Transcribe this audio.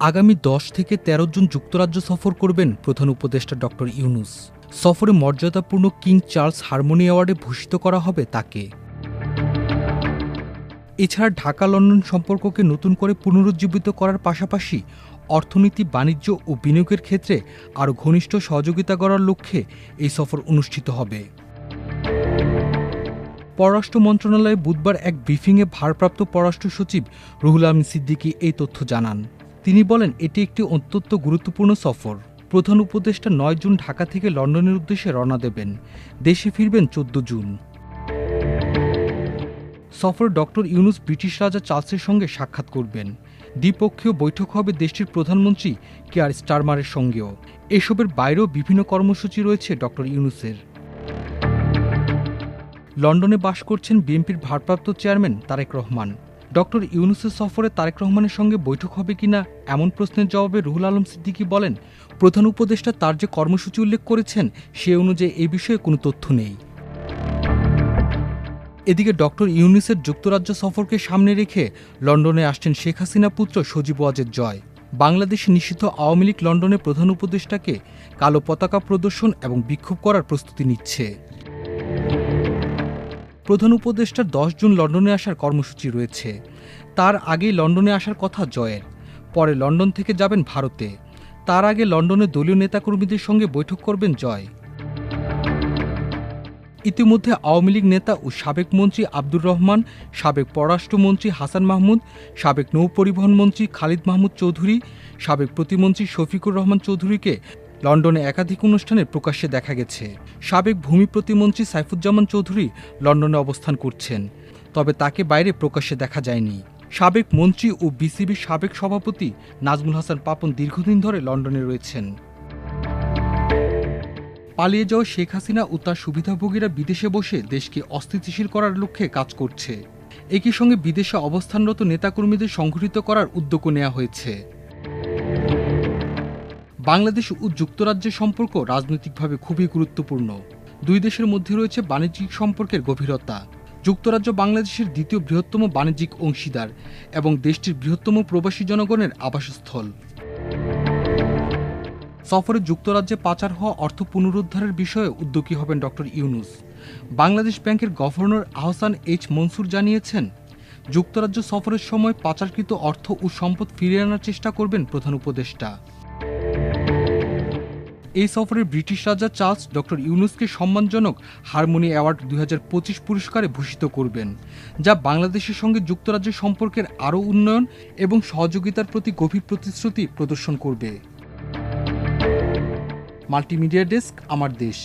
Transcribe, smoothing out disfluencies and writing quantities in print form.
আগামী 10 থেকে 13 জুন যুক্তরাজ্য সফর করবেন প্রধান উপদেষ্টা ডক্টর ইউনূস। সফরে মর্যাদাপূর্ণ কিং চার্লস হারমোনি অ্যাওয়ার্ডে ভূষিত করা হবে তাকে। এছাড়া ঢাকা লন্ডন সম্পর্ককে নতুন করে পুনরুজ্জীবিত করার পাশাপাশি অর্থনীতি, বাণিজ্য ও বিনিয়োগের ক্ষেত্রে আরও ঘনিষ্ঠ সহযোগিতা করার লক্ষ্যে এই সফর অনুষ্ঠিত হবে। পররাষ্ট্র মন্ত্রণালয়ে বুধবার এক ব্রিফিংয়ে ভারপ্রাপ্ত পররাষ্ট্র সচিব রুহুল আমিন সিদ্দিকী এই তথ্য জানান। তিনি বলেন, এটি একটি অত্যন্ত গুরুত্বপূর্ণ সফর। প্রধান উপদেষ্টা 9 জুন ঢাকা থেকে লন্ডনের উদ্দেশ্যে রওনা দেবেন। দেশে ফিরবেন 14 জুন। সফরে ডক্টর ইউনূস ব্রিটিশ রাজা চার্লসের সঙ্গে সাক্ষাৎ করবেন। দ্বিপক্ষীয় বৈঠক হবে দেশটির প্রধানমন্ত্রী কিয়ার স্টারমারের সঙ্গেও। এসবের বাইরেও বিভিন্ন কর্মসূচি রয়েছে ডক্টর ইউনূসের। লন্ডনে বাস করছেন বিএনপির ভারপ্রাপ্ত চেয়ারম্যান তারেক রহমান। ডক্টর ইউনূসের সফরে তারেক রহমানের সঙ্গে বৈঠক হবে কিনা এমন প্রশ্নের জবাবে রুহুল আলম সিদ্দিকী বলেন, প্রধান উপদেষ্টা তার যে কর্মসূচি উল্লেখ করেছেন সে অনুযায়ী এই বিষয়ে কোনো তথ্য নেই। এদিকে ডক্টর ইউনূসের যুক্তরাজ্য সফরকে সামনে রেখে লন্ডনে আসছেন শেখ হাসিনা পুত্র সজীব ওয়াজেদ জয়। বাংলাদেশে নিষিদ্ধ আওয়ামী লীগ লন্ডনে প্রধান উপদেষ্টাকে কালো পতাকা প্রদর্শন এবং বিক্ষোভ করার প্রস্তুতি নিচ্ছে। প্রধান উপদেষ্টার 10 জুন লন্ডনে আসার কর্মসূচি রয়েছে। তার আগেই লন্ডনে আসার কথা জয়ের। পরে লন্ডন থেকে যাবেন ভারতে। তার আগে লন্ডনে দলীয় নেতাকর্মীদের সঙ্গে বৈঠক করবেন জয়। ইতিমধ্যে আওয়ামী লীগ নেতা ও সাবেক মন্ত্রী আব্দুর রহমান, সাবেক পররাষ্ট্রমন্ত্রী হাসান মাহমুদ, সাবেক নৌপরিবহন মন্ত্রী খালিদ মাহমুদ চৌধুরী, সাবেক প্রতিমন্ত্রী শফিকুর রহমান চৌধুরীকে লন্ডনে একাধিক অনুষ্ঠানে প্রকাশ্যে দেখা গেছে। সাবেক ভূমি প্রতিমন্ত্রী সাইফুজ্জামান চৌধুরী লন্ডনে অবস্থান করছেন, তবে তাকে বাইরে প্রকাশ্যে দেখা যায়নি। সাবেক মন্ত্রী ও বিসিবির সাবেক সভাপতি নাজমুল হাসান পাপন দীর্ঘদিন ধরে লন্ডনে রয়েছেন। পালিয়ে যাওয়া শেখ হাসিনা ও তার সুবিধাভোগীরা বিদেশে বসে দেশকে অস্থিতিশীল করার লক্ষ্যে কাজ করছে। একই সঙ্গে বিদেশে অবস্থানরত নেতাকর্মীদের সংগঠিত করার উদ্যোগও নেওয়া হয়েছে। বাংলাদেশ ও যুক্তরাজ্যের সম্পর্ক রাজনৈতিকভাবে খুবই গুরুত্বপূর্ণ। দুই দেশের মধ্যে রয়েছে বাণিজ্যিক সম্পর্কের গভীরতা। যুক্তরাজ্য বাংলাদেশের দ্বিতীয় বৃহত্তম বাণিজ্যিক অংশীদার এবং দেশটির বৃহত্তম প্রবাসী জনগণের আবাসস্থল। সফরে যুক্তরাজ্যে পাচার হওয়া অর্থ পুনরুদ্ধারের বিষয়ে উদ্যোগী হবেন ডক্টর ইউনূস। বাংলাদেশ ব্যাংকের গভর্নর আহসান এইচ মনসুর জানিয়েছেন, যুক্তরাজ্য সফরের সময় পাচারকৃত অর্থ ও সম্পদ ফিরিয়ে আনার চেষ্টা করবেন প্রধান উপদেষ্টা। এই সফরে ব্রিটিশ রাজা চার্লস ডক্টর ইউনূসকে সম্মানজনক হারমোনি অ্যাওয়ার্ড 2025 পুরস্কারে ভূষিত করবেন, যা বাংলাদেশের সঙ্গে যুক্তরাজ্যের সম্পর্কের আরও উন্নয়ন এবং সহযোগিতার প্রতি গভীর প্রতিশ্রুতি প্রদর্শন করবে। মাল্টিমিডিয়া ডেস্ক, আমার দেশ।